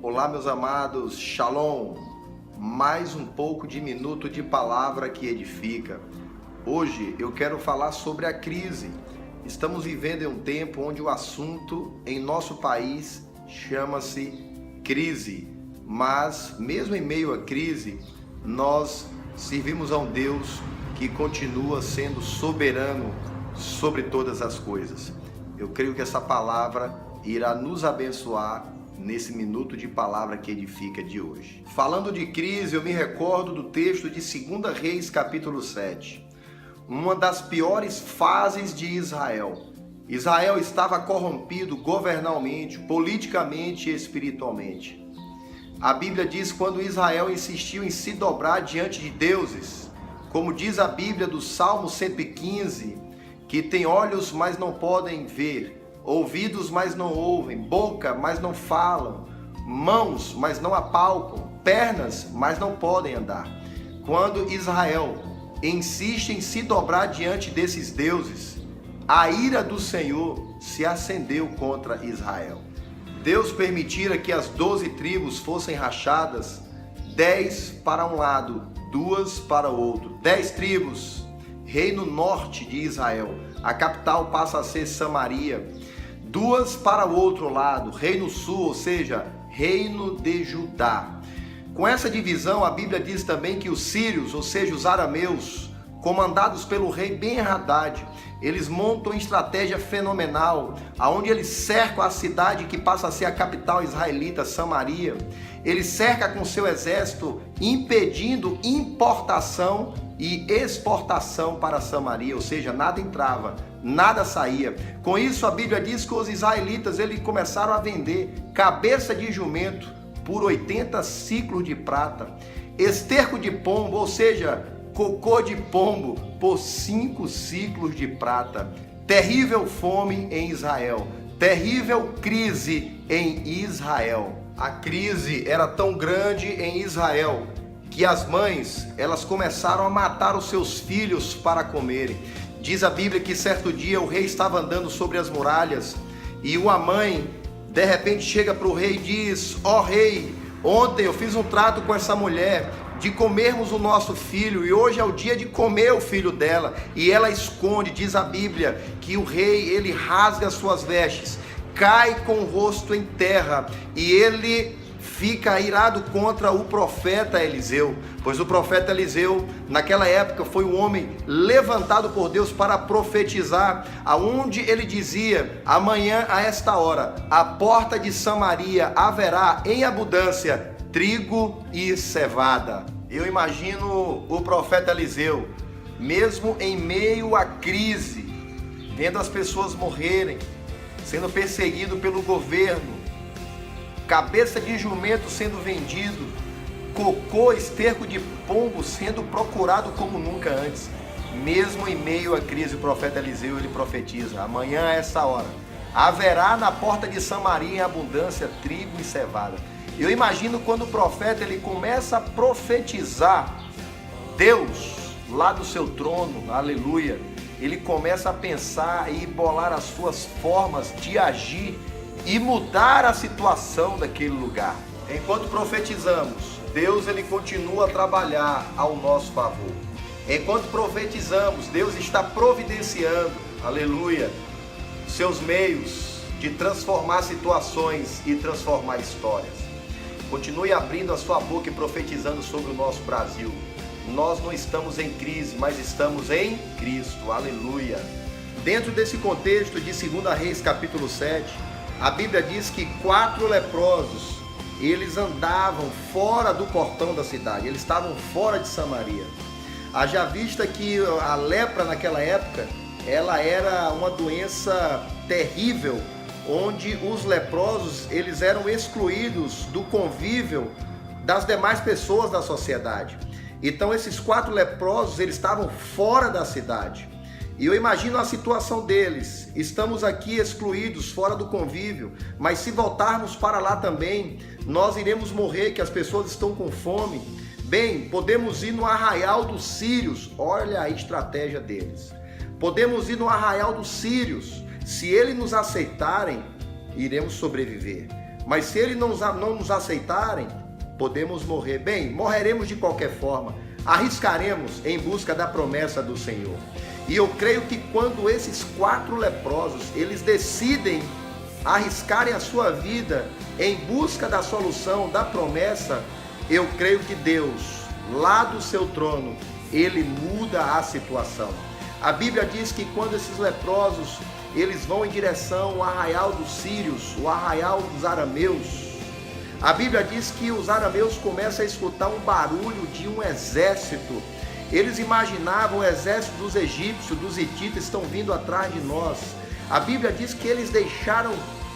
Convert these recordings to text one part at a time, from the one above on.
Olá, meus amados, Shalom, mais um pouco de minuto de palavra que edifica. Hoje eu quero falar sobre a crise. Estamos vivendo em um tempo onde o assunto em nosso país chama-se crise, mas mesmo em meio à crise, nós servimos a um Deus que continua sendo soberano sobre todas as coisas. Eu creio que essa palavra irá nos abençoar nesse minuto de palavra que edifica de hoje. Falando de crise, eu me recordo do texto de 2 Reis, capítulo 7. Uma das piores fases de Israel. Israel estava corrompido governamentalmente, politicamente e espiritualmente. A Bíblia diz quando Israel insistiu em se dobrar diante de deuses, como diz a Bíblia do Salmo 115, que tem olhos, mas não podem ver, ouvidos, mas não ouvem, boca, mas não falam, mãos, mas não apalpam, pernas, mas não podem andar. Quando Israel insiste em se dobrar diante desses deuses, a ira do Senhor se acendeu contra Israel. Deus permitira que as 12 tribos fossem rachadas, 10 para um lado, 2 para o outro. 10 tribos, reino norte de Israel, a capital passa a ser Samaria. 2 para o outro lado, reino sul, ou seja, reino de Judá. Com essa divisão, a Bíblia diz também que os sírios, ou seja, os arameus, comandados pelo rei Ben-Hadad, eles montam uma estratégia fenomenal, aonde eles cercam a cidade que passa a ser a capital israelita, Samaria. Ele cerca com seu exército, impedindo importação e exportação para Samaria, ou seja, nada entrava, nada saía. Com isso, a Bíblia diz que os israelitas eles começaram a vender cabeça de jumento por 80 ciclos de prata, esterco de pombo, ou seja, cocô de pombo, por 5 ciclos de prata. Terrível fome em Israel, terrível crise em Israel. A crise era tão grande em Israel que as mães, elas começaram a matar os seus filhos para comerem. Diz a Bíblia que certo dia o rei estava andando sobre as muralhas e uma mãe de repente chega para o rei e diz: ó rei, ontem eu fiz um trato com essa mulher de comermos o nosso filho e hoje é o dia de comer o filho dela. E ela esconde, diz a Bíblia, que o rei ele rasga as suas vestes, cai com o rosto em terra e ele fica irado contra o profeta Eliseu, pois o profeta Eliseu, naquela época, foi um homem levantado por Deus para profetizar, aonde ele dizia: amanhã a esta hora, a porta de Samaria haverá em abundância trigo e cevada. Eu imagino o profeta Eliseu, mesmo em meio à crise, vendo as pessoas morrerem, sendo perseguido pelo governo, cabeça de jumento sendo vendido, cocô, esterco de pombo sendo procurado como nunca antes. Mesmo em meio à crise, o profeta Eliseu ele profetiza: amanhã a essa hora haverá na porta de Samaria em abundância trigo e cevada. Eu imagino quando o profeta ele começa a profetizar, Deus lá do seu trono, aleluia, ele começa a pensar e bolar as suas formas de agir e mudar a situação daquele lugar. Enquanto profetizamos, Deus ele continua a trabalhar ao nosso favor. Enquanto profetizamos, Deus está providenciando, aleluia, seus meios de transformar situações e transformar histórias. Continue abrindo a sua boca e profetizando sobre o nosso Brasil. Nós não estamos em crise, mas estamos em Cristo, aleluia. Dentro desse contexto de 2 Reis capítulo 7, a Bíblia diz que 4 leprosos, eles andavam fora do portão da cidade, eles estavam fora de Samaria. Haja vista que a lepra naquela época, ela era uma doença terrível, onde os leprosos, eles eram excluídos do convívio das demais pessoas da sociedade. Então esses 4 leprosos, eles estavam fora da cidade. E eu imagino a situação deles: estamos aqui excluídos, fora do convívio, mas se voltarmos para lá também, nós iremos morrer, que as pessoas estão com fome. Bem, podemos ir no arraial dos sírios, olha a estratégia deles. Podemos ir no arraial dos sírios, se eles nos aceitarem, iremos sobreviver. Mas se eles não nos aceitarem, podemos morrer. Bem, morreremos de qualquer forma. Arriscaremos em busca da promessa do Senhor. E eu creio que quando esses 4 leprosos, eles decidem arriscarem a sua vida em busca da solução, da promessa, eu creio que Deus, lá do seu trono, Ele muda a situação. A Bíblia diz que quando esses leprosos, eles vão em direção ao arraial dos sírios, o arraial dos arameus, a Bíblia diz que os arameus começam a escutar um barulho de um exército. Eles imaginavam o exército dos egípcios, dos hititas, estão vindo atrás de nós. A Bíblia diz que eles deixaram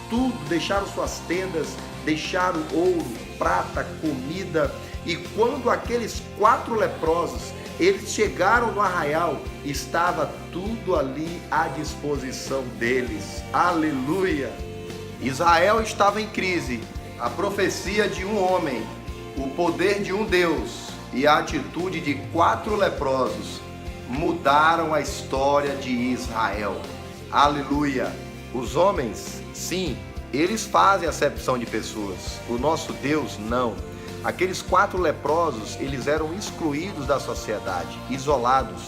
tudo, deixaram suas tendas, deixaram ouro, prata, comida. E quando aqueles 4 leprosos, eles chegaram no arraial, estava tudo ali à disposição deles. Aleluia! Israel estava em crise. A profecia de um homem, o poder de um Deus e a atitude de 4 leprosos mudaram a história de Israel. Aleluia! Os homens, sim, eles fazem acepção de pessoas. O nosso Deus, não. Aqueles 4 leprosos, eles eram excluídos da sociedade, isolados.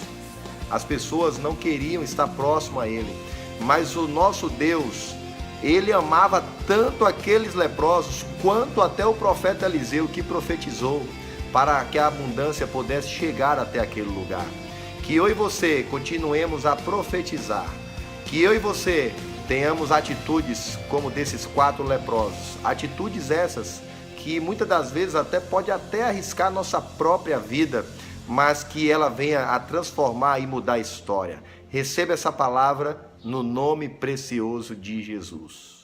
As pessoas não queriam estar próximo a ele. Mas o nosso Deus, Ele amava tanto aqueles leprosos, quanto até o profeta Eliseu, que profetizou para que a abundância pudesse chegar até aquele lugar. Que eu e você continuemos a profetizar, que eu e você tenhamos atitudes como desses 4 leprosos, atitudes essas que muitas das vezes pode até arriscar nossa própria vida, mas que ela venha a transformar e mudar a história. Receba essa palavra no nome precioso de Jesus.